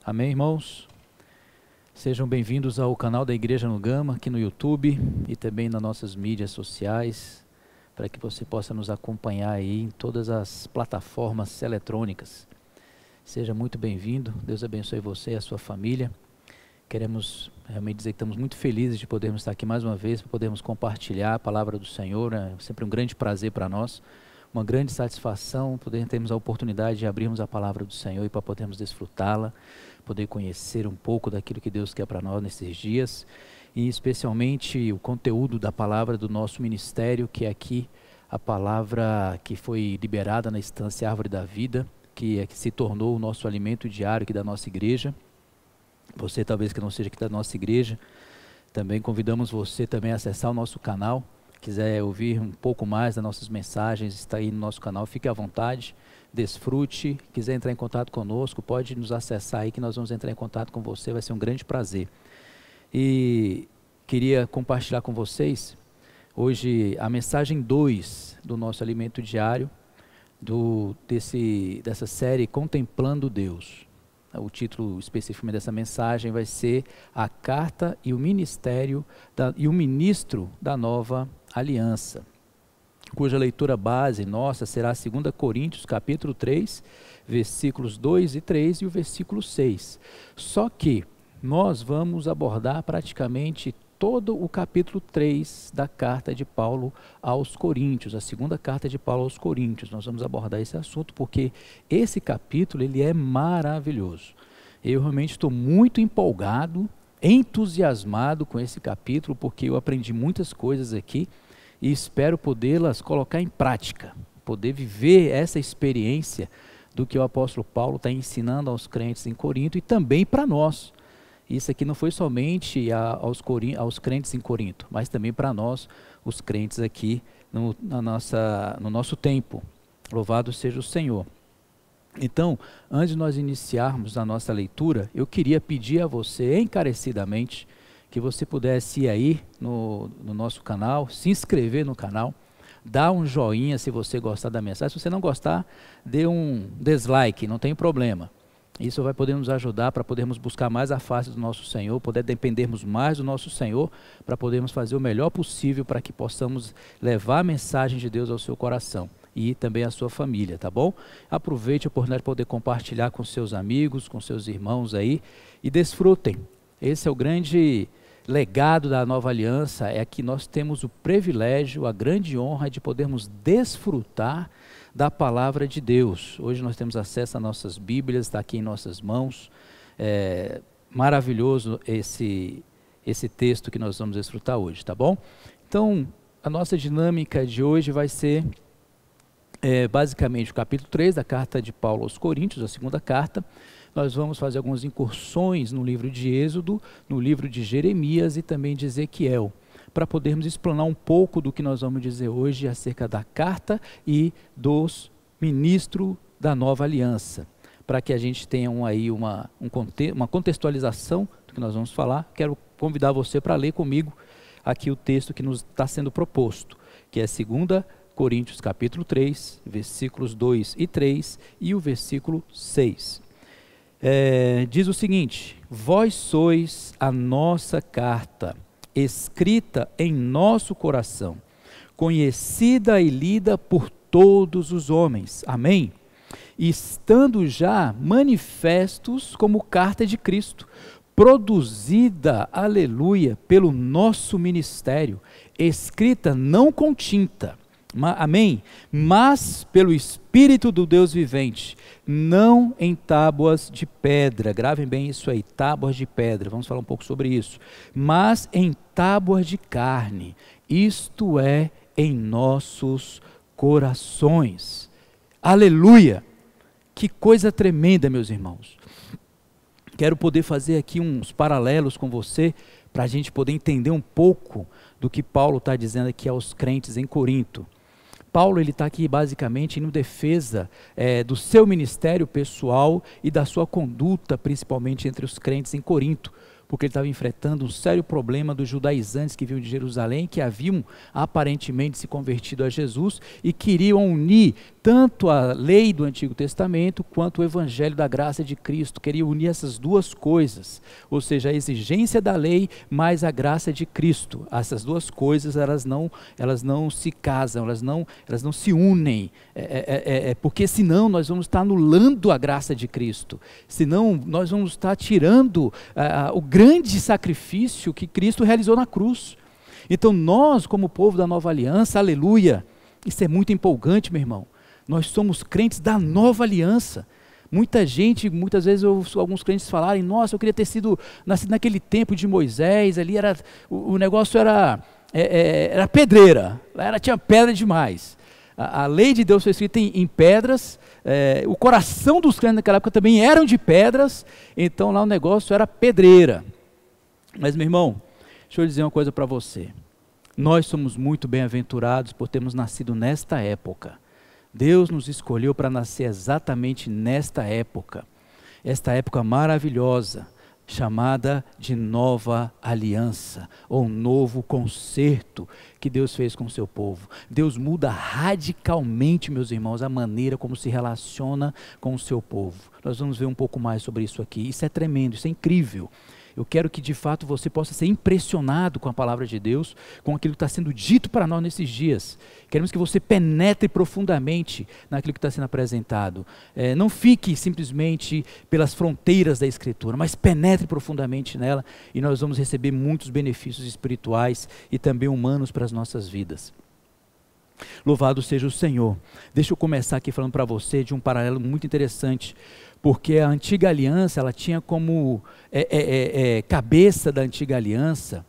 Amém, irmãos? Sejam bem-vindos ao canal da Igreja no Gama, aqui no YouTube e também nas nossas mídias sociais, para que você possa nos acompanhar aí em todas as plataformas eletrônicas. Seja muito bem-vindo, Deus abençoe você e a sua família. Queremos realmente dizer que estamos muito felizes de podermos estar aqui mais uma vez, para podermos compartilhar a palavra do Senhor. É sempre um grande prazer para nós, uma grande satisfação poder termos a oportunidade de abrirmos a palavra do Senhor e para podermos desfrutá-la, poder conhecer um pouco daquilo que Deus quer para nós nesses dias, e especialmente o conteúdo da palavra do nosso ministério, que é aqui a palavra que foi liberada na Estância Árvore da Vida, que se tornou o nosso alimento diário aqui da nossa igreja. Você talvez que não seja aqui da nossa igreja, também convidamos você também a acessar o nosso canal. Quiser ouvir um pouco mais das nossas mensagens, está aí no nosso canal, fique à vontade, desfrute. Quiser entrar em contato conosco, pode nos acessar aí que nós vamos entrar em contato com você, vai ser um grande prazer. E queria compartilhar com vocês hoje a mensagem 2 do nosso alimento diário, dessa série Contemplando Deus. O título específico dessa mensagem vai ser A Carta e o Ministério e o Ministro da Nova Aliança, cuja leitura base nossa será 2 Coríntios capítulo 3, versículos 2 e 3 e o versículo 6. Só que nós vamos abordar praticamente todo o capítulo 3 da carta de Paulo aos Coríntios, a segunda carta de Paulo aos Coríntios. Nós vamos abordar esse assunto porque esse capítulo ele é maravilhoso. Eu realmente estou muito empolgado, entusiasmado com esse capítulo, porque eu aprendi muitas coisas aqui e espero podê-las colocar em prática, poder viver essa experiência do que o apóstolo Paulo está ensinando aos crentes em Corinto e também para nós. Isso aqui não foi somente aos crentes em Corinto, mas também para nós, os crentes aqui no nosso tempo. Louvado seja o Senhor. Então, antes de nós iniciarmos a nossa leitura, eu queria pedir a você encarecidamente que você pudesse ir aí no nosso canal, se inscrever no canal, dar um joinha se você gostar da mensagem. Se você não gostar, dê um dislike, não tem problema. Isso vai poder nos ajudar para podermos buscar mais a face do nosso Senhor, poder dependermos mais do nosso Senhor, para podermos fazer o melhor possível para que possamos levar a mensagem de Deus ao seu coração e também à sua família, tá bom? Aproveite a oportunidade de poder compartilhar com seus amigos, com seus irmãos aí e desfrutem. Esse é o grande legado da nova aliança, é que nós temos o privilégio, a grande honra de podermos desfrutar da palavra de Deus. Hoje nós temos acesso às nossas Bíblias, está aqui em nossas mãos. É maravilhoso esse texto que nós vamos desfrutar hoje, tá bom? Então, a nossa dinâmica de hoje vai ser basicamente o capítulo 3 da carta de Paulo aos Coríntios, a segunda carta. Nós vamos fazer algumas incursões no livro de Êxodo, no livro de Jeremias e também de Ezequiel, para podermos explanar um pouco do que nós vamos dizer hoje acerca da carta e dos ministros da nova aliança, para que a gente tenha aí uma contextualização do que nós vamos falar. Quero convidar você para ler comigo aqui o texto que nos está sendo proposto, que é 2 Coríntios capítulo 3, versículos 2 e 3 e o versículo 6. Diz o seguinte: vós sois a nossa carta, escrita em nosso coração, conhecida e lida por todos os homens, amém? Estando já manifestos como carta de Cristo, produzida, aleluia, pelo nosso ministério, escrita não com tinta, amém? Mas pelo Espírito do Deus vivente, não em tábuas de pedra. Gravem bem isso aí, tábuas de pedra, vamos falar um pouco sobre isso. Mas em tábuas de carne, isto é, em nossos corações. Aleluia! Que coisa tremenda, meus irmãos. Quero poder fazer aqui uns paralelos com você, para a gente poder entender um pouco do que Paulo está dizendo aqui aos crentes em Corinto. Paulo está aqui basicamente em defesa do seu ministério pessoal e da sua conduta, principalmente entre os crentes em Corinto, porque ele estava enfrentando um sério problema dos judaizantes que vinham de Jerusalém, que haviam aparentemente se convertido a Jesus e queriam unir tanto a lei do Antigo Testamento quanto o evangelho da graça de Cristo. Queriam unir essas duas coisas, ou seja, a exigência da lei mais a graça de Cristo. Essas duas coisas, elas não se casam, elas não se unem, porque senão nós vamos estar anulando a graça de Cristo, senão nós vamos estar tirando o grande sacrifício que Cristo realizou na cruz. Então nós, como povo da nova aliança, aleluia, isso é muito empolgante, meu irmão, nós somos crentes da nova aliança. Muita gente, muitas vezes eu ouço alguns crentes falarem, nossa, eu queria ter nascido naquele tempo de Moisés, ali o negócio era pedreira, tinha pedra demais. A lei de Deus foi escrita em pedras, o coração dos crentes naquela época também eram de pedras, então lá o negócio era pedreira. Mas, meu irmão, deixa eu dizer uma coisa para você. Nós somos muito bem-aventurados por termos nascido nesta época. Deus nos escolheu para nascer exatamente nesta época. Esta época maravilhosa, chamada de nova aliança, ou novo concerto que Deus fez com o seu povo. Deus muda radicalmente, meus irmãos, a maneira como se relaciona com o seu povo. Nós vamos ver um pouco mais sobre isso aqui. Isso é tremendo, isso é incrível. Eu quero que de fato você possa ser impressionado com a palavra de Deus, com aquilo que está sendo dito para nós nesses dias. Queremos que você penetre profundamente naquilo que está sendo apresentado. Não fique simplesmente pelas fronteiras da Escritura, mas penetre profundamente nela e nós vamos receber muitos benefícios espirituais e também humanos para as nossas vidas. Louvado seja o Senhor. Deixa eu começar aqui falando para você de um paralelo muito interessante, porque a antiga aliança, ela tinha como cabeça da antiga aliança,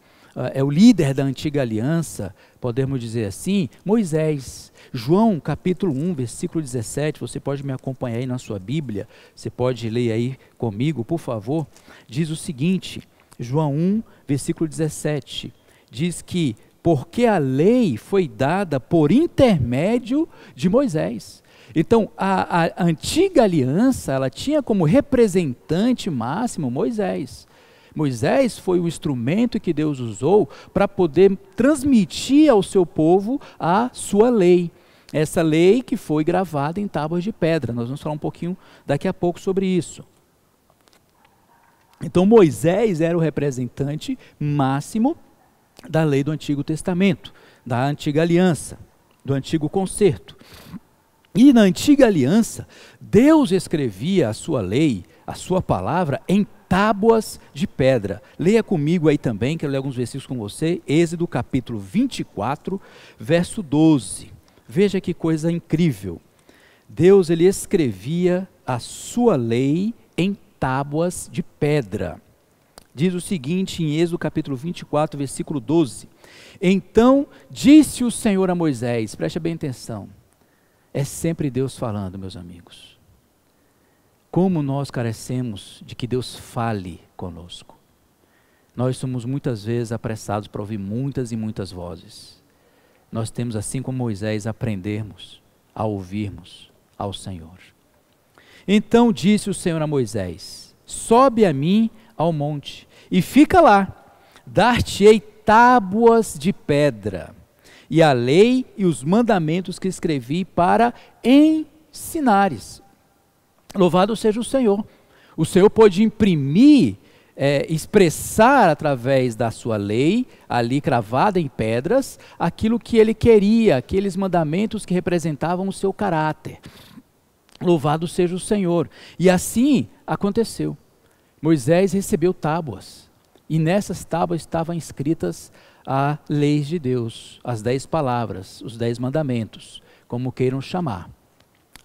o líder da antiga aliança, podemos dizer assim, Moisés. João capítulo 1, versículo 17, você pode me acompanhar aí na sua Bíblia, você pode ler aí comigo, por favor, diz o seguinte, João 1, versículo 17, diz que, porque a lei foi dada por intermédio de Moisés. Então, a antiga aliança, ela tinha como representante máximo Moisés. Moisés foi o instrumento que Deus usou para poder transmitir ao seu povo a sua lei. Essa lei que foi gravada em tábuas de pedra. Nós vamos falar um pouquinho daqui a pouco sobre isso. Então, Moisés era o representante máximo da lei do Antigo Testamento, da antiga aliança, do antigo concerto. E na antiga aliança, Deus escrevia a sua lei, a sua palavra, em tábuas de pedra. Leia comigo aí também, quero ler alguns versículos com você, Êxodo capítulo 24, verso 12. Veja que coisa incrível. Deus, ele escrevia a sua lei em tábuas de pedra. Diz o seguinte em Êxodo capítulo 24, versículo 12. Então disse o Senhor a Moisés, preste bem atenção, é sempre Deus falando, meus amigos. Como nós carecemos de que Deus fale conosco. Nós somos muitas vezes apressados para ouvir muitas e muitas vozes. Nós temos, assim como Moisés, aprendermos a ouvirmos ao Senhor. Então disse o Senhor a Moisés, sobe a mim ao monte, e fica lá, dar-te-ei tábuas de pedra, e a lei e os mandamentos que escrevi para ensinares. Louvado seja o Senhor. O Senhor pôde imprimir, expressar através da sua lei, ali cravada em pedras, aquilo que ele queria, aqueles mandamentos que representavam o seu caráter. Louvado seja o Senhor. E assim aconteceu. Moisés recebeu tábuas, e nessas tábuas estavam escritas as leis de Deus, as 10 palavras, os 10 mandamentos, como queiram chamar.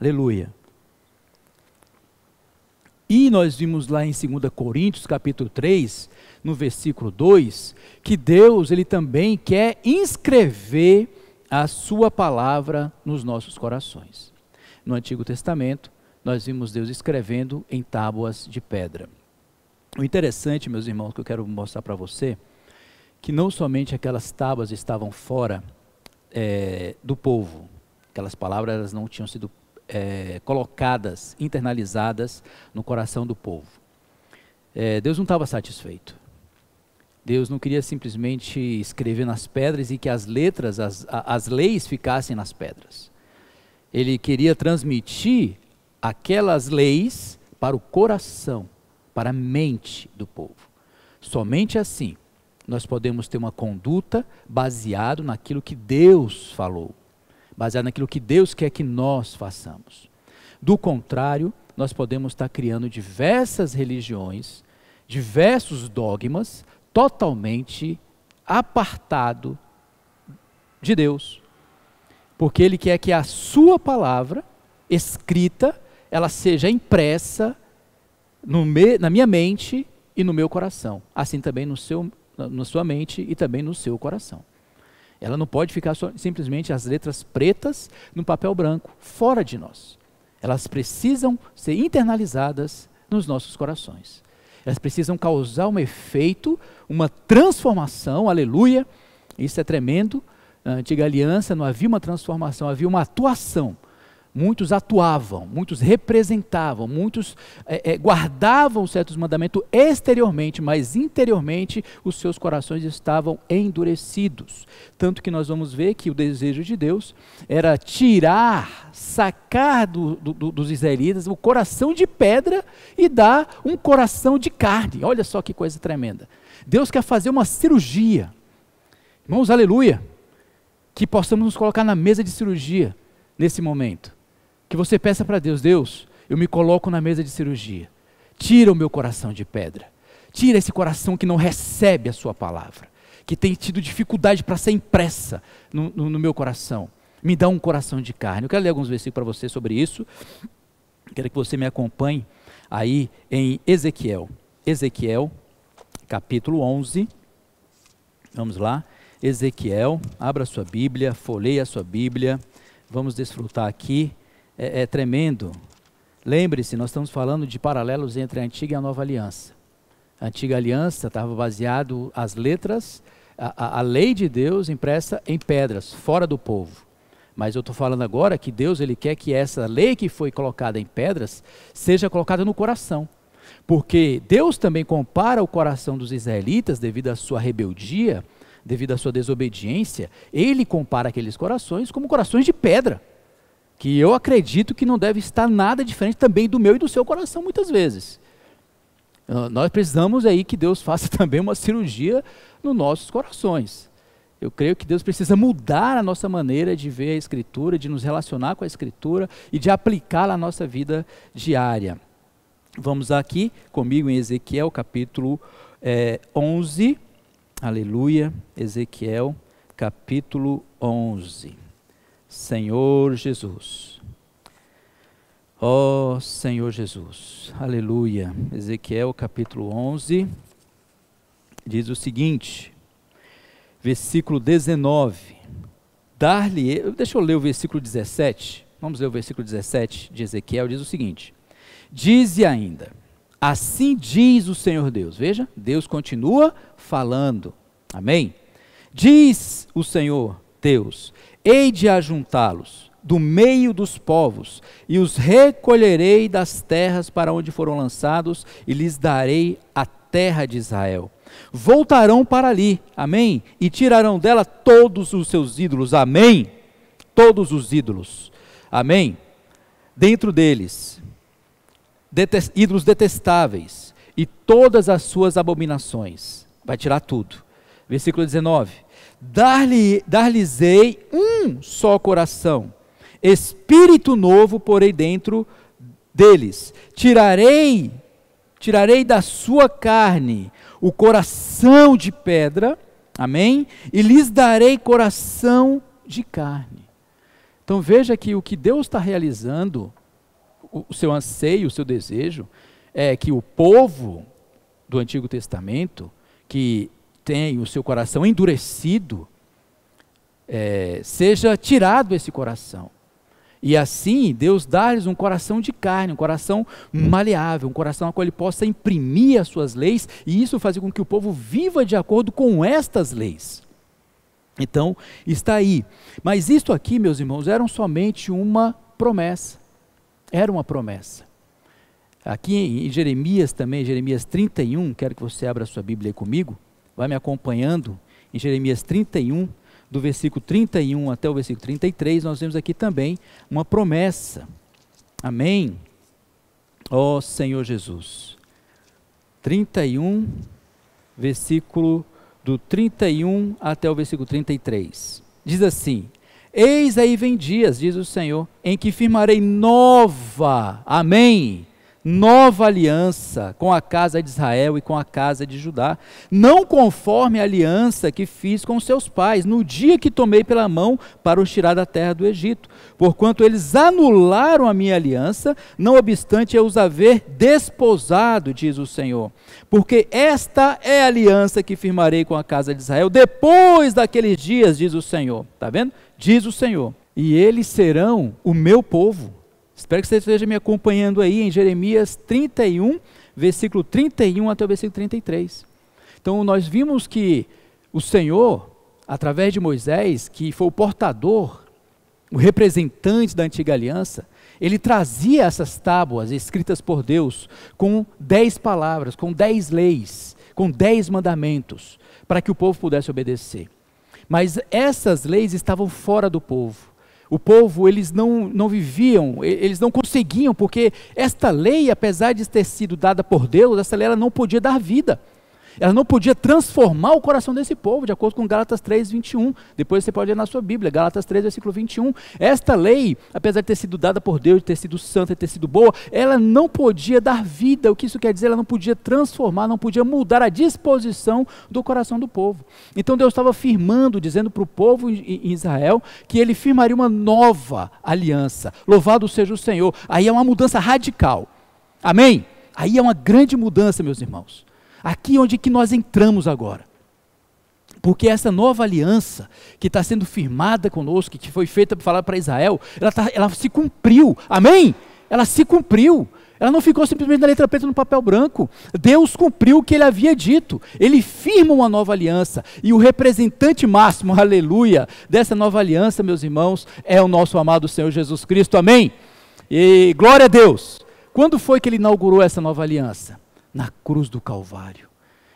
Aleluia. E nós vimos lá em 2 Coríntios, capítulo 3, no versículo 2, que Deus, ele também quer inscrever a sua palavra nos nossos corações. No Antigo Testamento, nós vimos Deus escrevendo em tábuas de pedra. O interessante, meus irmãos, que eu quero mostrar para você, que não somente aquelas tábuas estavam fora do povo, aquelas palavras elas não tinham sido colocadas, internalizadas no coração do povo. Deus não estava satisfeito. Deus não queria simplesmente escrever nas pedras e que as letras, as leis ficassem nas pedras. Ele queria transmitir aquelas leis para o coração, para a mente do povo. Somente assim nós podemos ter uma conduta baseado naquilo que Deus falou, baseado naquilo que Deus quer que nós façamos. Do contrário, nós podemos estar criando diversas religiões, diversos dogmas, totalmente apartado de Deus. Porque Ele quer que a sua palavra escrita, ela seja impressa na minha mente e no meu coração. Assim também na sua mente e também no seu coração. Ela não pode ficar simplesmente as letras pretas no papel branco, fora de nós. Elas precisam ser internalizadas nos nossos corações. Elas precisam causar um efeito, uma transformação, aleluia. Isso é tremendo. Na antiga aliança não havia uma transformação, havia uma atuação. Muitos atuavam, muitos representavam, muitos guardavam certos mandamentos exteriormente, mas interiormente os seus corações estavam endurecidos. Tanto que nós vamos ver que o desejo de Deus era sacar dos israelitas o coração de pedra e dar um coração de carne. Olha só que coisa tremenda. Deus quer fazer uma cirurgia. Irmãos, aleluia. Que possamos nos colocar na mesa de cirurgia nesse momento. Que você peça para Deus, Deus, eu me coloco na mesa de cirurgia. Tira o meu coração de pedra. Tira esse coração que não recebe a sua palavra. Que tem tido dificuldade para ser impressa no meu coração. Me dá um coração de carne. Eu quero ler alguns versículos para você sobre isso. Quero que você me acompanhe aí em Ezequiel. Ezequiel, capítulo 11. Vamos lá. Ezequiel, abra a sua Bíblia, folheie a sua Bíblia. Vamos desfrutar aqui. É tremendo. Lembre-se, nós estamos falando de paralelos entre a antiga e a nova aliança. A antiga aliança estava baseado as letras, a lei de Deus impressa em pedras, fora do povo. Mas eu estou falando agora que Deus ele quer que essa lei que foi colocada em pedras seja colocada no coração. Porque Deus também compara o coração dos israelitas devido à sua rebeldia, devido à sua desobediência. Ele compara aqueles corações como corações de pedra. Que eu acredito que não deve estar nada diferente também do meu e do seu coração muitas vezes. Nós precisamos aí que Deus faça também uma cirurgia nos nossos corações. Eu creio que Deus precisa mudar a nossa maneira de ver a Escritura, de nos relacionar com a Escritura e de aplicá-la à nossa vida diária. Vamos aqui comigo em Ezequiel capítulo 11, aleluia, Ezequiel capítulo 11. Senhor Jesus, ó Senhor Jesus, aleluia. Ezequiel capítulo 11, diz o seguinte, versículo 19, deixa eu ler o versículo 17, vamos ler o versículo 17 de Ezequiel, diz o seguinte, dize ainda, assim diz o Senhor Deus, veja, Deus continua falando, amém? Diz o Senhor Deus, hei de ajuntá-los do meio dos povos, e os recolherei das terras para onde foram lançados, e lhes darei a terra de Israel. Voltarão para ali, amém? E tirarão dela todos os seus ídolos, amém? Todos os ídolos, amém? Dentro deles, ídolos detestáveis, e todas as suas abominações, vai tirar tudo. Versículo 19, dar-lhes-ei um só coração, espírito novo porei dentro deles, tirarei da sua carne o coração de pedra, amém? E lhes darei coração de carne. Então veja que o que Deus está realizando, o seu anseio, o seu desejo, é que o povo do Antigo Testamento, que tem o seu coração endurecido, seja tirado esse coração. E assim, Deus dá-lhes um coração de carne, um coração maleável, um coração a qual ele possa imprimir as suas leis, e isso fazer com que o povo viva de acordo com estas leis. Então, está aí. Mas isto aqui, meus irmãos, era somente uma promessa. Era uma promessa. Aqui em Jeremias também, Jeremias 31, quero que você abra a sua Bíblia aí comigo. vai me acompanhando em Jeremias 31, do versículo 31 até o versículo 33, nós vemos aqui também uma promessa. Amém? Ó Senhor Jesus. 31, versículo do 31 até o versículo 33. Diz assim: eis aí vem dias, diz o Senhor, em que firmarei nova, amém, nova aliança com a casa de Israel e com a casa de Judá, não conforme a aliança que fiz com seus pais, no dia que tomei pela mão para os tirar da terra do Egito, porquanto eles anularam a minha aliança, não obstante eu os haver desposado, diz o Senhor, porque esta é a aliança que firmarei com a casa de Israel, depois daqueles dias, diz o Senhor, está vendo? Diz o Senhor, e eles serão o meu povo. Espero que você esteja me acompanhando aí em Jeremias 31, versículo 31 até o versículo 33. Então nós vimos que o Senhor, através de Moisés, que foi o portador, o representante da antiga aliança, ele trazia essas tábuas escritas por Deus com 10 palavras, com 10 leis, com 10 mandamentos, para que o povo pudesse obedecer. Mas essas leis estavam fora do povo. O povo, eles não viviam, eles não conseguiam, porque esta lei, apesar de ter sido dada por Deus, essa lei ela não podia dar vida. Ela não podia transformar o coração desse povo, de acordo com Gálatas 3, 21. Depois você pode ler na sua Bíblia, Gálatas 3, versículo 21. Esta lei, apesar de ter sido dada por Deus, de ter sido santa, de ter sido boa, ela não podia dar vida. O que isso quer dizer? Ela não podia transformar, não podia mudar a disposição do coração do povo. Então Deus estava firmando, dizendo para o povo em Israel, que ele firmaria uma nova aliança. Louvado seja o Senhor. Aí é uma mudança radical. Amém? Aí é uma grande mudança, meus irmãos. Aqui onde que nós entramos agora, porque essa nova aliança que está sendo firmada conosco, que foi feita para falar para Israel, ela se cumpriu, amém? Ela se cumpriu, ela não ficou simplesmente na letra preta no papel branco. Deus cumpriu o que ele havia dito, ele firma uma nova aliança, e o representante máximo, aleluia, dessa nova aliança, meus irmãos, é o nosso amado Senhor Jesus Cristo, amém? E glória a Deus. Quando foi que ele inaugurou essa nova aliança? Na cruz do Calvário.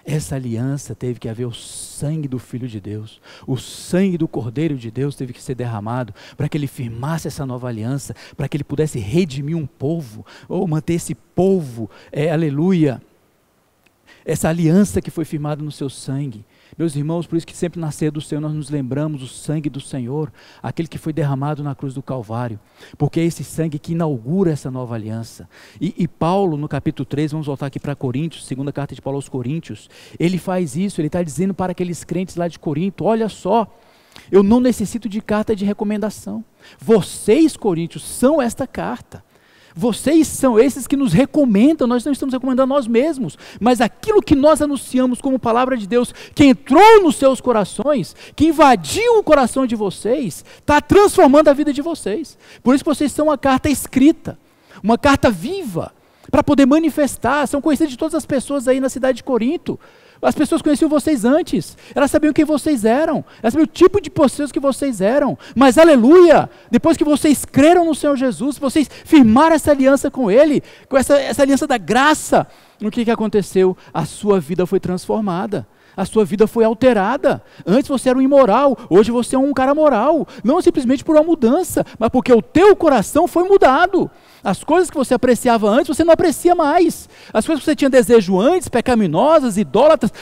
Essa aliança teve que haver o sangue do Filho de Deus, o sangue do Cordeiro de Deus teve que ser derramado, para que ele firmasse essa nova aliança, para que ele pudesse redimir um povo, ou manter esse povo, aleluia, essa aliança que foi firmada no seu sangue. Meus irmãos, por isso que sempre na ceia do Senhor nós nos lembramos do sangue do Senhor, aquele que foi derramado na cruz do Calvário, porque é esse sangue que inaugura essa nova aliança. E Paulo, no capítulo 3, vamos voltar aqui para Coríntios, segunda carta de Paulo aos Coríntios, ele faz isso, ele está dizendo para aqueles crentes lá de Corinto: olha só, eu não necessito de carta de recomendação, vocês, Coríntios, são esta carta. Vocês são esses que nos recomendam, nós não estamos recomendando nós mesmos, mas aquilo que nós anunciamos como palavra de Deus, que entrou nos seus corações, que invadiu o coração de vocês, está transformando a vida de vocês. Por isso que vocês são uma carta escrita, uma carta viva, para poder manifestar, são conhecidos de todas as pessoas aí na cidade de Corinto. As pessoas conheciam vocês antes, elas sabiam quem vocês eram, elas sabiam o tipo de pessoas que vocês eram, mas aleluia, depois que vocês creram no Senhor Jesus, vocês firmaram essa aliança com Ele, com essa aliança da graça, o que aconteceu? A sua vida foi transformada, a sua vida foi alterada. Antes você era um imoral, hoje você é um cara moral, não simplesmente por uma mudança, mas porque o teu coração foi mudado. As coisas que você apreciava antes, você não aprecia mais. As coisas que você tinha desejo antes, pecaminosas, idólatras,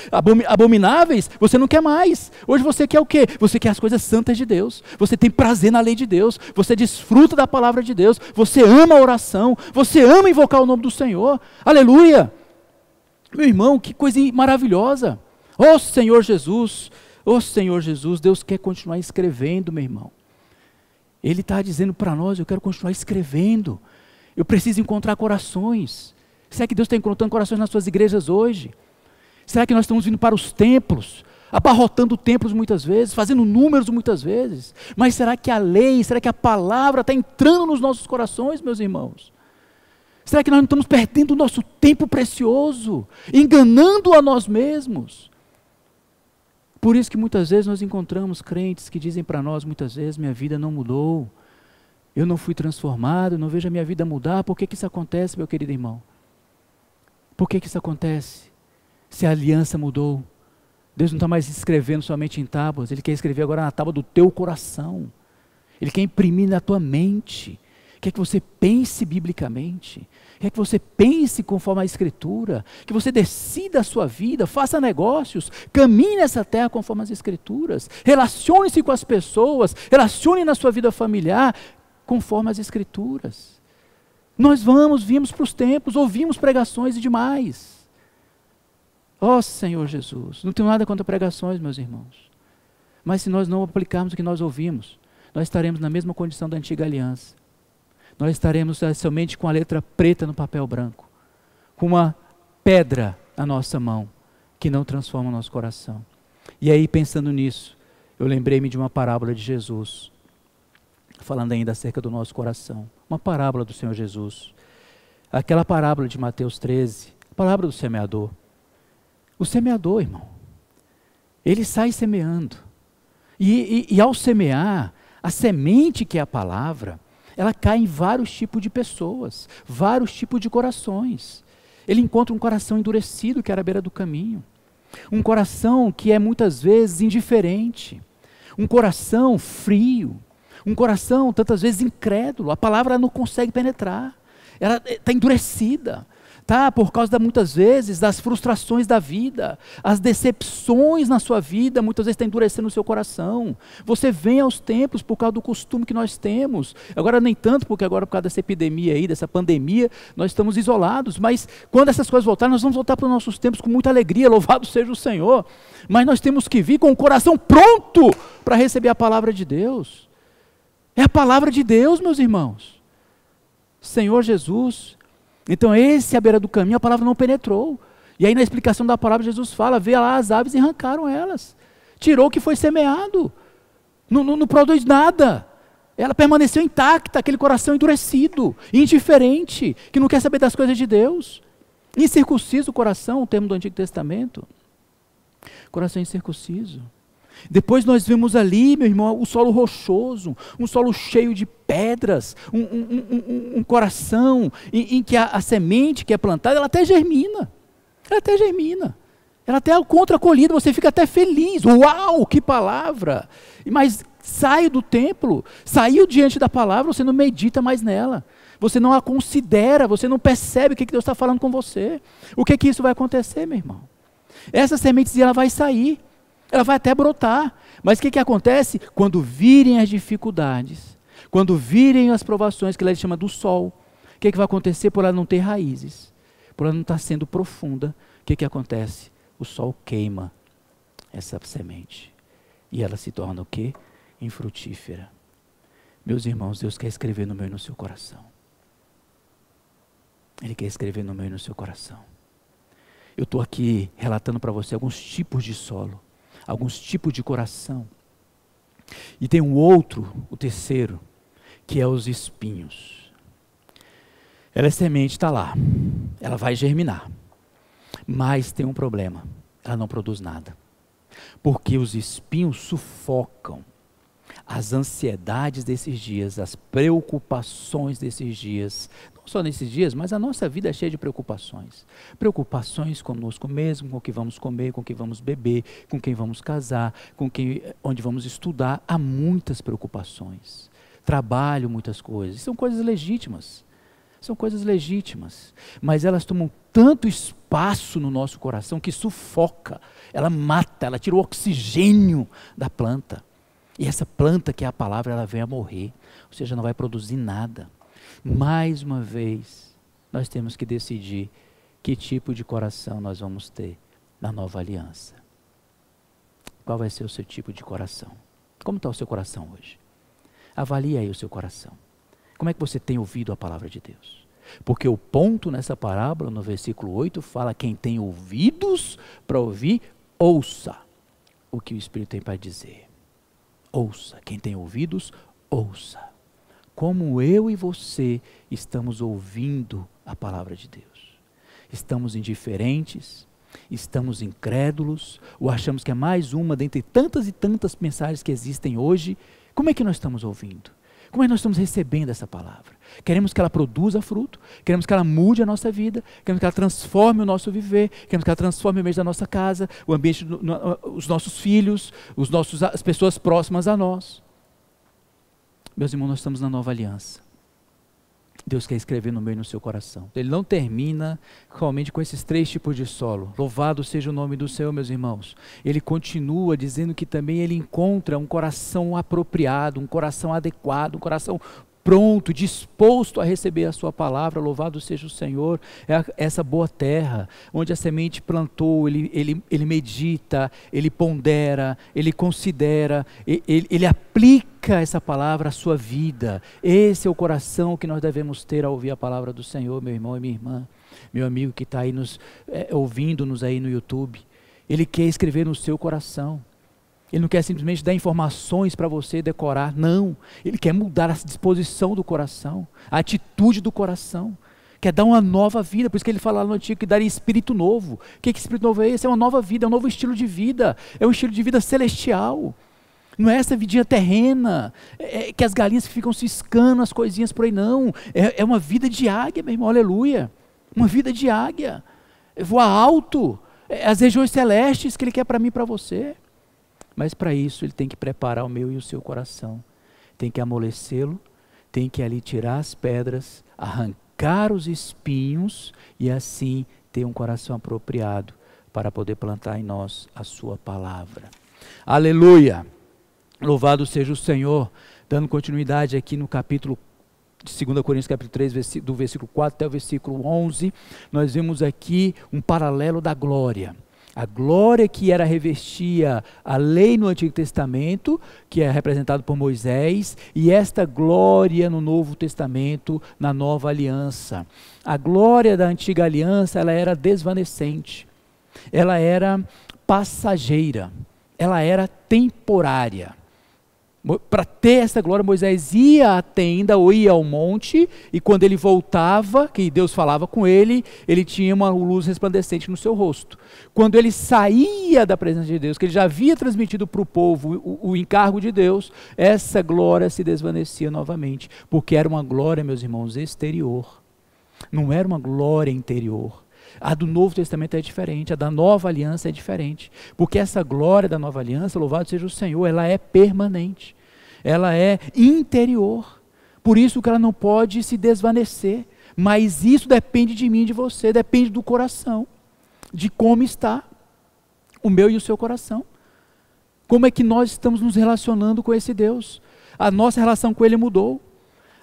abomináveis, você não quer mais. Hoje você quer o quê? Você quer as coisas santas de Deus. Você tem prazer na lei de Deus. Você desfruta da palavra de Deus. Você ama a oração. Você ama invocar o nome do Senhor. Aleluia! Meu irmão, que coisa maravilhosa. Ó Senhor Jesus, Deus quer continuar escrevendo, meu irmão. Ele está dizendo para nós: eu quero continuar escrevendo. Eu preciso encontrar corações. Será que Deus está encontrando corações nas suas igrejas hoje? Será que nós estamos vindo para os templos, abarrotando templos muitas vezes, fazendo números muitas vezes? Mas será que a lei, será que a palavra está entrando nos nossos corações, meus irmãos? Será que nós não estamos perdendo o nosso tempo precioso, enganando a nós mesmos? Por isso que muitas vezes nós encontramos crentes que dizem para nós, muitas vezes: minha vida não mudou, eu não fui transformado, eu não vejo a minha vida mudar. Por que isso acontece, meu querido irmão? Por que isso acontece? Se a aliança mudou, Deus não está mais escrevendo somente em tábuas, Ele quer escrever agora na tábua do teu coração. Ele quer imprimir na tua mente. Quer que você pense biblicamente. Quer que você pense conforme a Escritura. Que você decida a sua vida, faça negócios, caminhe nessa terra conforme as Escrituras. Relacione-se com as pessoas, relacione na sua vida familiar conforme as Escrituras. Nós vimos para os templos, ouvimos pregações e demais. Ó Senhor Jesus, não tenho nada contra pregações, meus irmãos. Mas se nós não aplicarmos o que nós ouvimos, nós estaremos na mesma condição da antiga aliança. Nós estaremos somente com a letra preta no papel branco, com uma pedra na nossa mão, que não transforma o nosso coração. E aí, pensando nisso, eu lembrei-me de uma parábola de Jesus, falando ainda acerca do nosso coração. Uma parábola do Senhor Jesus. Aquela parábola de Mateus 13, a parábola do semeador. O semeador, irmão, ele sai semeando. E ao semear, a semente que é a palavra, ela cai em vários tipos de pessoas, vários tipos de corações. Ele encontra um coração endurecido que era à beira do caminho. Um coração que é muitas vezes indiferente. Um coração frio. Um coração tantas vezes incrédulo. A palavra não consegue penetrar. Ela está endurecida. Tá? Por causa muitas vezes das frustrações da vida, as decepções na sua vida, muitas vezes está endurecendo o seu coração. Você vem aos templos por causa do costume que nós temos, agora nem tanto, porque agora por causa dessa epidemia aí, dessa pandemia, nós estamos isolados, mas quando essas coisas voltarem, nós vamos voltar para os nossos tempos com muita alegria, louvado seja o Senhor, mas nós temos que vir com o coração pronto para receber a palavra de Deus. É a palavra de Deus, meus irmãos. Senhor Jesus. Então esse à beira do caminho, a palavra não penetrou. E aí na explicação da palavra Jesus fala, vê lá as aves e arrancaram elas. Tirou o que foi semeado. Não produz nada. Ela permaneceu intacta, aquele coração endurecido, indiferente, que não quer saber das coisas de Deus. Incircunciso o coração, o termo do Antigo Testamento. Coração incircunciso. Depois nós vemos ali, meu irmão, o solo rochoso, um solo cheio de pedras, um coração em que a semente que é plantada, ela até germina, ela até é contra-colhida, você fica até feliz, uau, que palavra, mas sai do templo, saiu diante da palavra, você não medita mais nela, você não a considera, você não percebe o que Deus está falando com você, o que isso vai acontecer, meu irmão? Essa sementezinha ela vai sair, ela vai até brotar, mas o que acontece? Quando virem as dificuldades, quando virem as provações, que ele chama do sol, o que vai acontecer? Por ela não ter raízes, por ela não estar sendo profunda, o que acontece? O sol queima essa semente, e ela se torna o quê? Infrutífera. Meus irmãos, Deus quer escrever no meu e no seu coração. Ele quer escrever no meu e no seu coração. Eu estou aqui relatando para você alguns tipos de solo, alguns tipos de coração. E tem um outro, o terceiro, que é os espinhos. Ela é semente, está lá, ela vai germinar, mas tem um problema, ela não produz nada, porque os espinhos sufocam as ansiedades desses dias, as preocupações desses dias, não só nesses dias, mas a nossa vida é cheia de preocupações. Preocupações conosco mesmo, com o que vamos comer, com o que vamos beber, com quem vamos casar, onde vamos estudar. Há muitas preocupações. Trabalho, muitas coisas. São coisas legítimas. São coisas legítimas. Mas elas tomam tanto espaço no nosso coração que sufoca. Ela mata, ela tira o oxigênio da planta. E essa planta que é a palavra, ela vem a morrer, ou seja, não vai produzir nada. Mais uma vez, nós temos que decidir que tipo de coração nós vamos ter na nova aliança. Qual vai ser o seu tipo de coração? Como está o seu coração hoje? Avalie aí o seu coração. Como é que você tem ouvido a palavra de Deus? Porque o ponto nessa parábola, no versículo 8, fala: quem tem ouvidos para ouvir, ouça o que o Espírito tem para dizer. Ouça, quem tem ouvidos, ouça. Como eu e você estamos ouvindo a palavra de Deus. Estamos indiferentes, estamos incrédulos, ou achamos que é mais uma dentre tantas e tantas mensagens que existem hoje. Como é que nós estamos ouvindo? Como é que nós estamos recebendo essa palavra? Queremos que ela produza fruto, queremos que ela mude a nossa vida, queremos que ela transforme o nosso viver, queremos que ela transforme o ambiente da nossa casa, o ambiente os nossos filhos, as pessoas próximas a nós. Meus irmãos, nós estamos na nova aliança. Deus quer escrever no meu e no seu coração. Ele não termina somente com esses 3 tipos de solo. Louvado seja o nome do Senhor, meus irmãos. Ele continua dizendo que também ele encontra um coração apropriado, um coração adequado, um coração pronto, disposto a receber a sua palavra. Louvado seja o Senhor. É essa boa terra, onde a semente plantou, ele medita, ele pondera, ele considera, ele aplica essa palavra à sua vida. Esse é o coração que nós devemos ter ao ouvir a palavra do Senhor, meu irmão e minha irmã, meu amigo que está aí ouvindo-nos aí no YouTube. Ele quer escrever no seu coração. Ele não quer simplesmente dar informações para você decorar, não. Ele quer mudar a disposição do coração, a atitude do coração. Quer dar uma nova vida, por isso que ele fala lá no Antigo que daria espírito novo. O que espírito novo é esse? É uma nova vida, é um novo estilo de vida, é um estilo de vida celestial. Não é essa vidinha terrena, que as galinhas ficam ciscando as coisinhas por aí, não. É uma vida de águia, meu irmão, aleluia. Uma vida de águia, voar alto, as regiões celestes que ele quer para mim e para você. Mas para isso ele tem que preparar o meu e o seu coração, tem que amolecê-lo, tem que ali tirar as pedras, arrancar os espinhos e assim ter um coração apropriado para poder plantar em nós a sua palavra. Aleluia! Louvado seja o Senhor. Dando continuidade aqui no capítulo de 2 Coríntios capítulo 3, do versículo 4 até o versículo 11, nós vemos aqui um paralelo da glória. A glória que revestia a lei no Antigo Testamento, que é representado por Moisés, e esta glória no Novo Testamento, na Nova Aliança. A glória da Antiga Aliança, ela era desvanecente, ela era passageira, ela era temporária. Para ter essa glória, Moisés ia à tenda ou ia ao monte, e quando ele voltava, que Deus falava com ele, ele tinha uma luz resplandecente no seu rosto. Quando ele saía da presença de Deus, que ele já havia transmitido para o povo o encargo de Deus, essa glória se desvanecia novamente, porque era uma glória, meus irmãos, exterior, não era uma glória interior. A do Novo Testamento é diferente, a da Nova Aliança é diferente, porque essa glória da Nova Aliança, louvado seja o Senhor, ela é permanente, ela é interior, por isso que ela não pode se desvanecer, mas isso depende de mim e de você, depende do coração, de como está o meu e o seu coração, como é que nós estamos nos relacionando com esse Deus. A nossa relação com Ele mudou.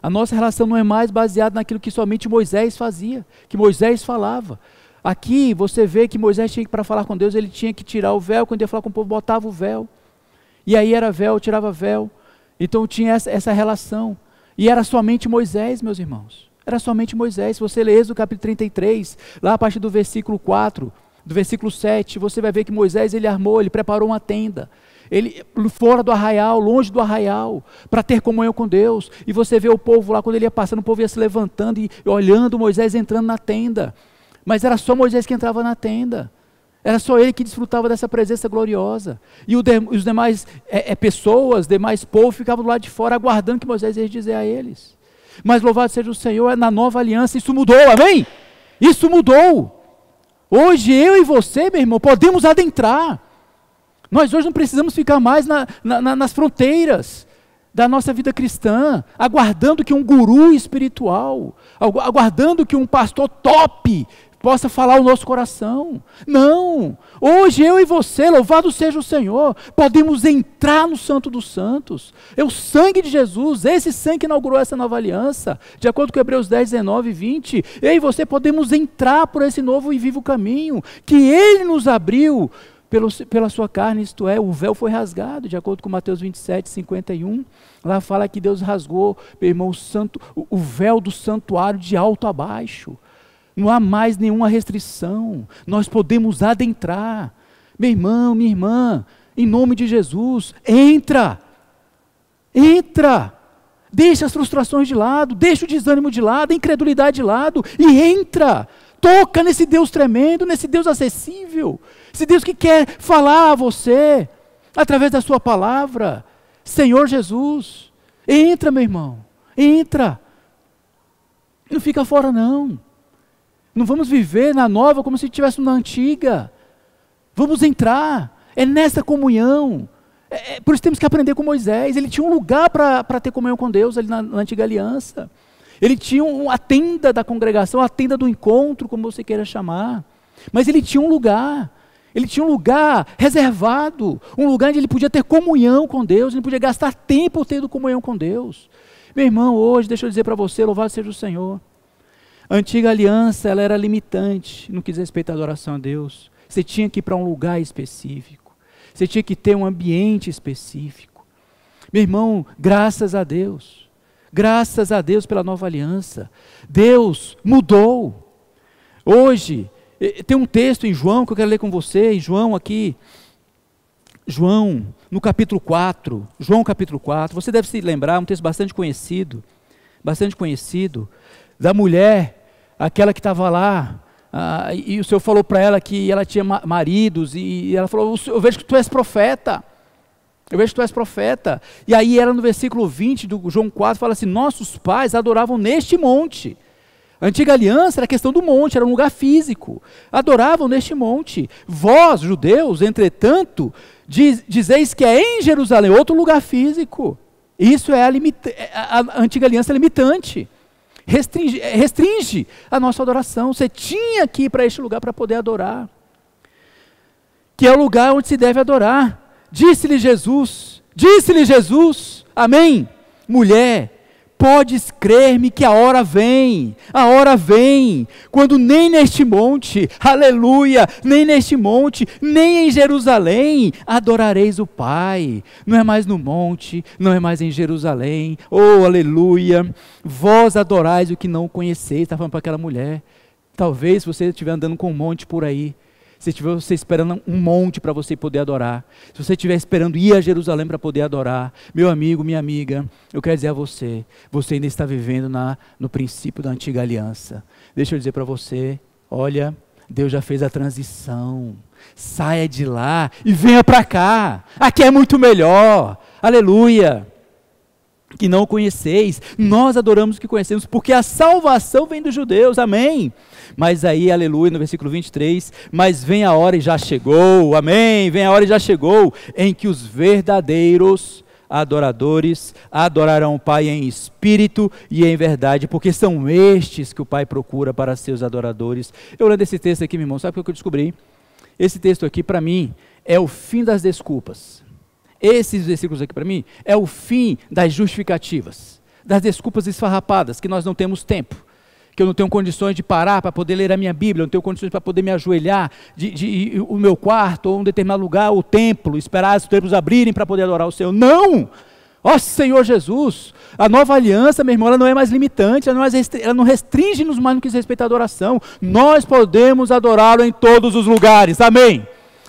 A nossa relação não é mais baseada naquilo que somente Moisés fazia, que Moisés falava. Aqui você vê que Moisés tinha que, para falar com Deus, ele tinha que tirar o véu, quando ia falar com o povo, botava o véu. E aí era véu, tirava véu. Então tinha essa relação. E era somente Moisés, meus irmãos. Era somente Moisés. Se você ler Êxodo capítulo 33, lá a partir do versículo 4, do versículo 7, você vai ver que Moisés, ele armou, ele preparou uma tenda. Ele fora do arraial, longe do arraial, para ter comunhão com Deus. E você vê o povo lá, quando ele ia passando, o povo ia se levantando e olhando Moisés entrando na tenda. Mas era só Moisés que entrava na tenda. Era só ele que desfrutava dessa presença gloriosa. E os demais pessoas, demais povos, ficavam do lado de fora, aguardando que Moisés ia dizer a eles. Mas louvado seja o Senhor, na nova aliança isso mudou, amém? Isso mudou. Hoje eu e você, meu irmão, podemos adentrar. Nós hoje não precisamos ficar mais nas fronteiras da nossa vida cristã, aguardando que um guru espiritual, aguardando que um pastor top possa falar o nosso coração. Não, hoje eu e você, louvado seja o Senhor, podemos entrar no Santo dos Santos. É o sangue de Jesus, esse sangue que inaugurou essa nova aliança, de acordo com Hebreus 10, 19 e 20, eu e você podemos entrar por esse novo e vivo caminho, que Ele nos abriu, pela sua carne, isto é, o véu foi rasgado, de acordo com Mateus 27, 51, lá fala que Deus rasgou, meu irmão, o véu do santuário de alto a baixo, não há mais nenhuma restrição, nós podemos adentrar, meu irmão, minha irmã, em nome de Jesus, entra, deixa as frustrações de lado, deixa o desânimo de lado, a incredulidade de lado, e entra, toca nesse Deus tremendo, nesse Deus acessível, esse Deus que quer falar a você, através da sua palavra, Senhor Jesus, Entra, meu irmão, entra. Não fica fora, não. Não vamos viver na nova como se estivéssemos na antiga. Vamos entrar. É nessa comunhão. Por isso temos que aprender com Moisés. Ele tinha um lugar para ter comunhão com Deus ali na antiga aliança. Ele tinha a tenda da congregação, a tenda do encontro, como você queira chamar. Mas ele tinha um lugar. Ele tinha um lugar reservado. Um lugar onde ele podia ter comunhão com Deus. Ele podia gastar tempo tendo comunhão com Deus. Meu irmão, hoje, deixa eu dizer para você, louvado seja o Senhor. A antiga aliança, ela era limitante no que diz respeito à adoração a Deus. Você tinha que ir para um lugar específico. Você tinha que ter um ambiente específico. Meu irmão, graças a Deus pela nova aliança. Deus mudou. Hoje, tem um texto em João que eu quero ler com você, em João aqui, João no capítulo 4, João capítulo 4, você deve se lembrar, um texto bastante conhecido, da mulher, aquela que estava lá, e o Senhor falou para ela que ela tinha maridos, e ela falou, eu vejo que tu és profeta, e aí ela no versículo 20 do João 4, fala assim, nossos pais adoravam neste monte. A antiga aliança era a questão do monte, era um lugar físico, adoravam neste monte. Vós, judeus, entretanto, dizeis que é em Jerusalém, outro lugar físico. Isso é a antiga aliança limitante. Restringe a nossa adoração. Você tinha que ir para este lugar para poder adorar. Que é o lugar onde se deve adorar. Disse-lhe Jesus, amém? Mulher, podes crer-me que a hora vem, quando nem neste monte, aleluia, nem neste monte, nem em Jerusalém, adorareis o Pai. Não é mais no monte, não é mais em Jerusalém, oh aleluia, vós adorais o que não conheceis, está falando para aquela mulher. Talvez você estiver andando com um monte por aí, se estiver você esperando um monte para você poder adorar, se você estiver esperando ir a Jerusalém para poder adorar, meu amigo, minha amiga, eu quero dizer a você, você ainda está vivendo no princípio da antiga aliança. Deixa eu dizer para você, olha, Deus já fez a transição, saia de lá e venha para cá, aqui é muito melhor, aleluia. Que não conheceis, nós adoramos o que conhecemos, porque a salvação vem dos judeus, amém? Mas aí, aleluia, no versículo 23, mas vem a hora e já chegou, amém? Vem a hora e já chegou, em que os verdadeiros adoradores adorarão o Pai em espírito e em verdade, porque são estes que o Pai procura para seus adoradores. Eu lendo esse texto aqui, meu irmão, sabe o que eu descobri? Esse texto aqui, para mim, é o fim das desculpas. Esses versículos aqui para mim é o fim das justificativas, das desculpas esfarrapadas, que nós não temos tempo, que eu não tenho condições de parar para poder ler a minha Bíblia, eu não tenho condições para poder me ajoelhar, o meu quarto ou um determinado lugar, o templo, esperar os templos abrirem para poder adorar o Senhor. Não! Ó Senhor Jesus, a nova aliança, meu irmão, ela não é mais limitante, ela não restringe-nos mais no que diz respeito à adoração. Nós podemos adorá-lo em todos os lugares, amém?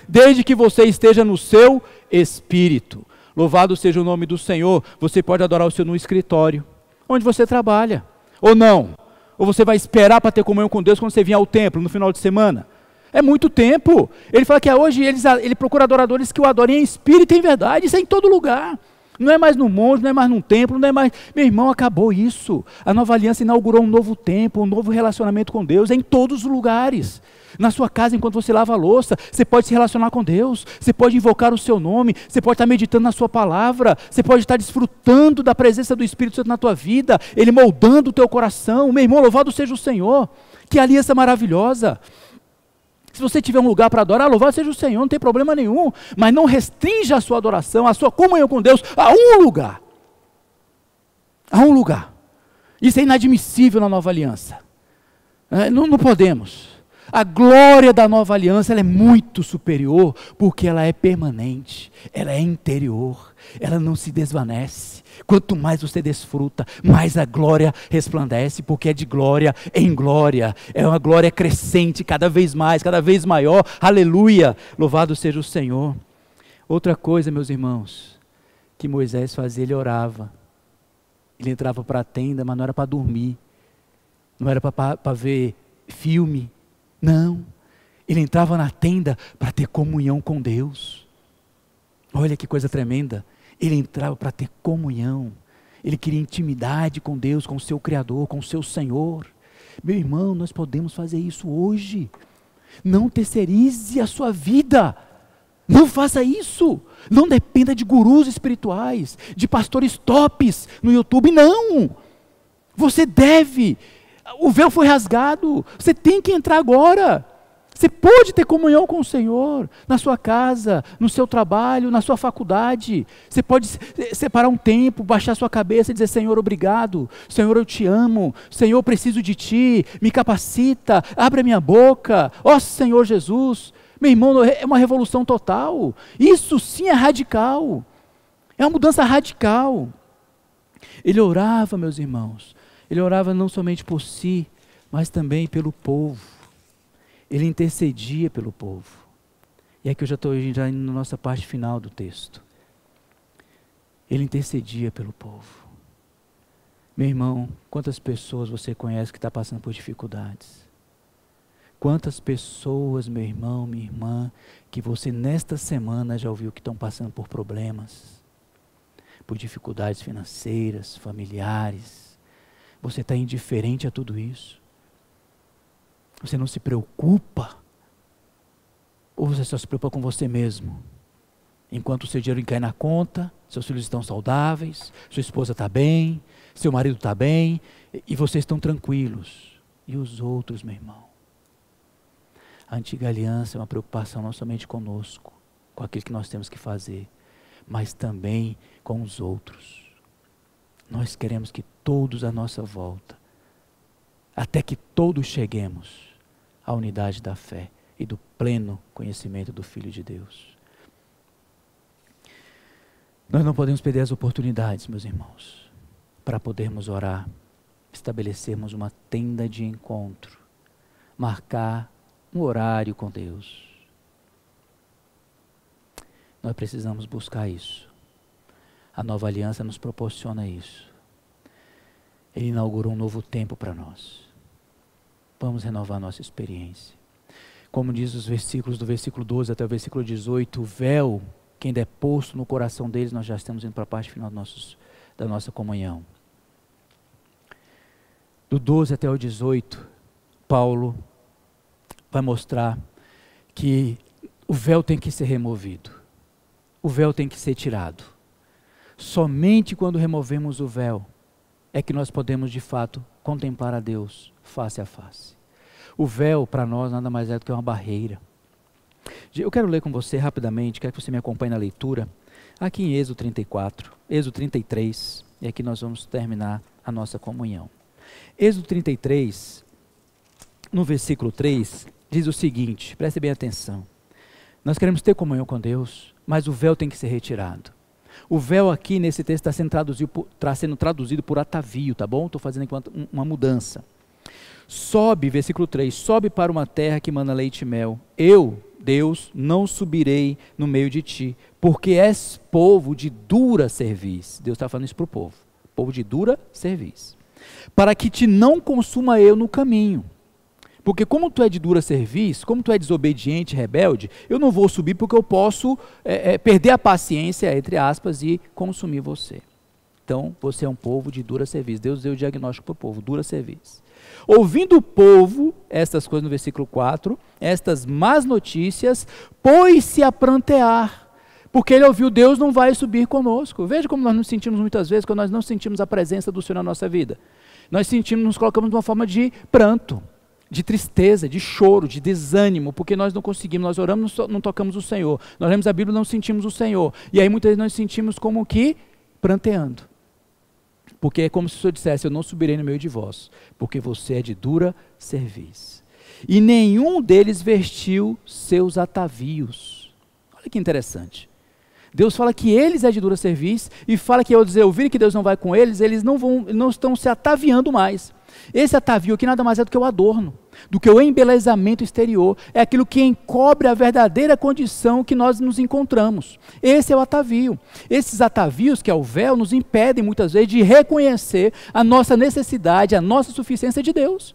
Desde que você esteja no seu espírito. Louvado seja o nome do Senhor. Você pode adorar o Senhor no escritório, onde você trabalha, ou não. Ou você vai esperar para ter comunhão com Deus quando você vier ao templo no final de semana. É muito tempo. Ele fala que hoje ele procura adoradores que o adorem em espírito e em verdade. Isso é em todo lugar. Não é mais no monte, não é mais num templo, não é mais... Meu irmão, acabou isso. A nova aliança inaugurou um novo tempo, um novo relacionamento com Deus em todos os lugares. Na sua casa, enquanto você lava a louça, você pode se relacionar com Deus, você pode invocar o seu nome, você pode estar meditando na sua palavra, você pode estar desfrutando da presença do Espírito Santo na tua vida, Ele moldando o teu coração. Meu irmão, louvado seja o Senhor. Que aliança maravilhosa. Se você tiver um lugar para adorar, louvado seja o Senhor, não tem problema nenhum, mas não restrinja a sua adoração, a sua comunhão com Deus a um lugar. A um lugar. Isso é inadmissível na nova aliança. Não podemos. A glória da nova aliança ela é muito superior, porque ela é permanente, ela é interior, ela não se desvanece. Quanto mais você desfruta, mais a glória resplandece, porque é de glória em glória, é uma glória crescente, cada vez mais, cada vez maior, aleluia, louvado seja o Senhor. Outra coisa, meus irmãos, que Moisés fazia, ele orava, ele entrava para a tenda, mas não era para dormir, não era para ver filme, não, ele entrava na tenda para ter comunhão com Deus. Olha que coisa tremenda, ele entrava para ter comunhão, Ele queria intimidade com Deus, com o seu Criador, com o seu Senhor. Meu irmão, nós podemos fazer isso hoje. Não terceirize a sua vida. Não faça isso. Não dependa de gurus espirituais, de pastores tops no YouTube, não. Você deve. O véu foi rasgado. Você tem que entrar agora. Você pode ter comunhão com o Senhor na sua casa, no seu trabalho, na sua faculdade. Você pode separar um tempo, baixar sua cabeça e dizer: Senhor, obrigado. Senhor, eu te amo. Senhor, eu preciso de Ti. Me capacita. Abre a minha boca. Ó Senhor Jesus. Meu irmão, é uma revolução total. Isso sim é radical. É uma mudança radical. Ele orava, meus irmãos. Ele orava não somente por si, mas também pelo povo. Ele intercedia pelo povo. E aqui eu já estou indo na nossa parte final do texto. Ele intercedia pelo povo. Meu irmão, quantas pessoas você conhece que está passando por dificuldades? Quantas pessoas, meu irmão, minha irmã, que você nesta semana já ouviu que estão passando por problemas, por dificuldades financeiras, familiares? Você está indiferente a tudo isso? Você não se preocupa? Ou você só se preocupa com você mesmo? Enquanto o seu dinheiro cai na conta, seus filhos estão saudáveis, sua esposa está bem, seu marido está bem, e vocês estão tranquilos. E os outros, meu irmão? A antiga aliança é uma preocupação não somente conosco, com aquilo que nós temos que fazer, mas também com os outros. Nós queremos que todos à nossa volta, até que todos cheguemos à unidade da fé e do pleno conhecimento do Filho de Deus. Nós não podemos perder as oportunidades, meus irmãos, para podermos orar, estabelecermos uma tenda de encontro, marcar um horário com Deus. Nós precisamos buscar isso. A nova aliança nos proporciona isso. Ele inaugurou um novo tempo para nós. Vamos renovar nossa experiência. Como diz os versículos, do versículo 12 até o versículo 18, o véu que ainda é posto no coração deles, nós já estamos indo para a parte final da nossa comunhão. Do 12 até o 18, Paulo vai mostrar que o véu tem que ser removido. O véu tem que ser tirado. Somente quando removemos o véu é que nós podemos de fato contemplar a Deus face a face. O véu para nós nada mais é do que uma barreira. Eu quero ler com você rapidamente, quero que você me acompanhe na leitura, aqui em Êxodo 34, Êxodo 33, e aqui nós vamos terminar a nossa comunhão. Êxodo 33, no versículo 3, diz o seguinte, preste bem atenção. Nós queremos ter comunhão com Deus, mas o véu tem que ser retirado. O véu aqui nesse texto está sendo traduzido por atavio, tá bom? Estou fazendo aqui uma mudança. Sobe, versículo 3, sobe para uma terra que mana leite e mel. Eu, Deus, não subirei no meio de ti, porque és povo de dura cerviz. Deus está falando isso para o povo de dura cerviz. Para que te não consuma eu no caminho. Porque como tu é de dura cerviz, como tu é desobediente, rebelde, eu não vou subir porque eu posso perder a paciência, entre aspas, e consumir você. Então, você é um povo de dura cerviz. Deus deu o diagnóstico para o povo, dura cerviz. Ouvindo o povo, estas coisas no versículo 4, estas más notícias, pôs-se a prantear, porque ele ouviu, Deus não vai subir conosco. Veja como nós nos sentimos muitas vezes, quando nós não sentimos a presença do Senhor na nossa vida. Nós nos colocamos numa forma de pranto, de tristeza, de choro, de desânimo, porque nós não conseguimos, nós oramos, não tocamos o Senhor, nós lemos a Bíblia, não sentimos o Senhor, e aí muitas vezes nós sentimos como que pranteando, porque é como se o Senhor dissesse, eu não subirei no meio de vós, porque você é de dura cerviz, e nenhum deles vestiu seus atavios. Olha que interessante, Deus fala que eles é de dura cerviz, e fala que ao dizer, ouvirem que Deus não vai com eles, eles não estão se ataviando mais. Esse atavio aqui nada mais é do que o adorno, do que o embelezamento exterior, é aquilo que encobre a verdadeira condição que nós nos encontramos. Esse é o atavio. Esses atavios, que é o véu, nos impedem muitas vezes de reconhecer a nossa necessidade, a nossa suficiência de Deus.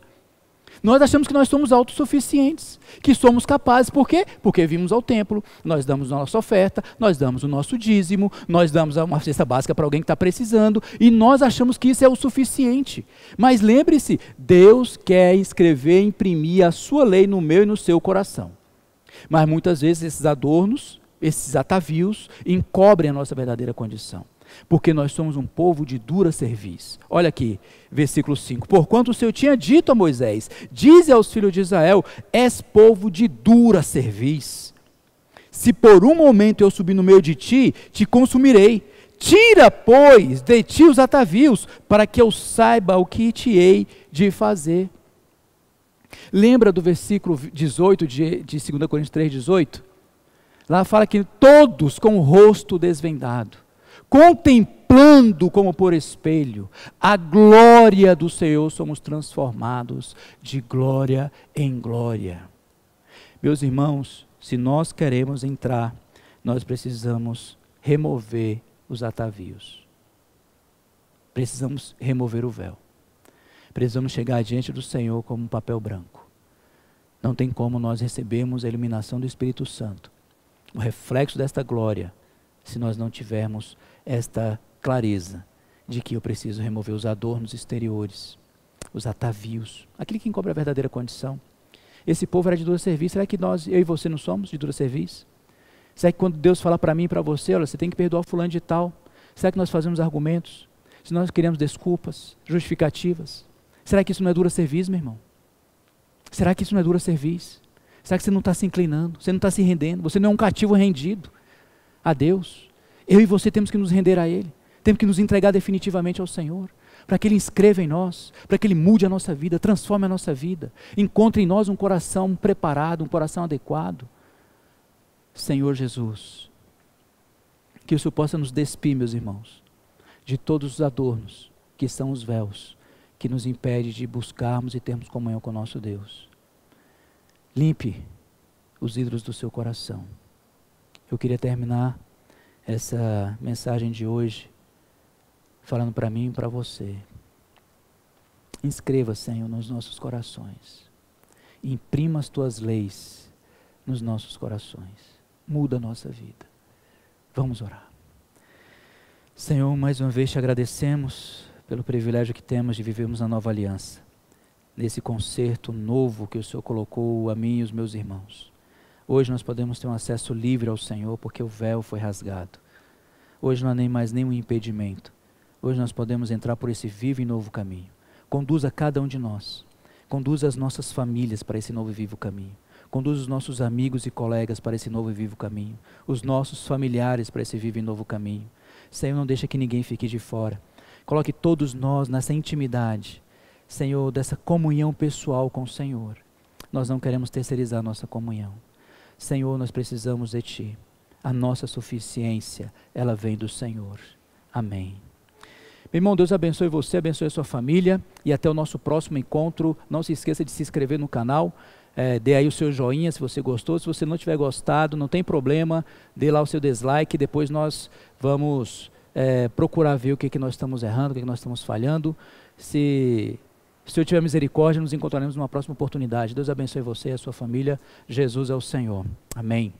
Nós achamos que nós somos autossuficientes, que somos capazes. Por quê? Porque vimos ao templo, nós damos a nossa oferta, nós damos o nosso dízimo, nós damos uma cesta básica para alguém que está precisando, e nós achamos que isso é o suficiente. Mas lembre-se, Deus quer escrever, imprimir a sua lei no meu e no seu coração. Mas muitas vezes esses adornos, esses atavios, encobrem a nossa verdadeira condição. Porque nós somos um povo de dura cerviz. Olha aqui, versículo 5. Porquanto o Senhor tinha dito a Moisés, dize aos filhos de Israel, és povo de dura cerviz. Se por um momento eu subir no meio de ti, te consumirei. Tira, pois, de ti os atavios, para que eu saiba o que te hei de fazer. Lembra do versículo 18 de 2 Coríntios 3,18? Lá fala que todos com o rosto desvendado, contemplando como por espelho a glória do Senhor, somos transformados de glória em glória. Meus irmãos, se nós queremos entrar, nós precisamos remover os atavios. Precisamos remover o véu. Precisamos chegar diante do Senhor como um papel branco. Não tem como nós recebermos a iluminação do Espírito Santo, o reflexo desta glória, se nós não tivermos esta clareza de que eu preciso remover os adornos exteriores, os atavios, aquilo que encobre a verdadeira condição. Esse povo era de dura cerviz. Será que eu e você não somos de dura cerviz? Será que quando Deus fala para mim e para você, olha, você tem que perdoar fulano de tal, será que nós fazemos argumentos? Se nós queremos desculpas, justificativas, será que isso não é dura cerviz, meu irmão? Será que isso não é dura cerviz? Será que você não está se inclinando? Você não está se rendendo? Você não é um cativo rendido a Deus? Eu e você temos que nos render a Ele. Temos que nos entregar definitivamente ao Senhor, para que Ele inscreva em nós, para que Ele mude a nossa vida, transforme a nossa vida, encontre em nós um coração preparado, um coração adequado. Senhor Jesus, que o Senhor possa nos despir, meus irmãos, de todos os adornos, que são os véus, que nos impede de buscarmos e termos comunhão com o nosso Deus. Limpe os ídolos do seu coração. Eu queria terminar essa mensagem de hoje falando para mim e para você. Inscreva, Senhor, nos nossos corações. Imprima as tuas leis nos nossos corações. Muda a nossa vida. Vamos orar. Senhor, mais uma vez te agradecemos pelo privilégio que temos de vivermos a nova aliança, nesse concerto novo que o Senhor colocou a mim e os meus irmãos. Hoje nós podemos ter um acesso livre ao Senhor, porque o véu foi rasgado. Hoje não há nem mais nenhum impedimento. Hoje nós podemos entrar por esse vivo e novo caminho. Conduza cada um de nós. Conduza as nossas famílias para esse novo e vivo caminho. Conduza os nossos amigos e colegas para esse novo e vivo caminho. Os nossos familiares para esse vivo e novo caminho. Senhor, não deixa que ninguém fique de fora. Coloque todos nós nessa intimidade, Senhor, dessa comunhão pessoal com o Senhor. Nós não queremos terceirizar a nossa comunhão. Senhor, nós precisamos de Ti. A nossa suficiência, ela vem do Senhor. Amém. Meu irmão, Deus abençoe você, abençoe a sua família e até o nosso próximo encontro. Não se esqueça de se inscrever no canal, dê aí o seu joinha se você gostou. Se você não tiver gostado, não tem problema, dê lá o seu dislike, depois nós vamos procurar ver o que nós estamos errando, o que nós estamos falhando. Se o Senhor tiver misericórdia, nos encontraremos numa próxima oportunidade. Deus abençoe você e a sua família. Jesus é o Senhor. Amém.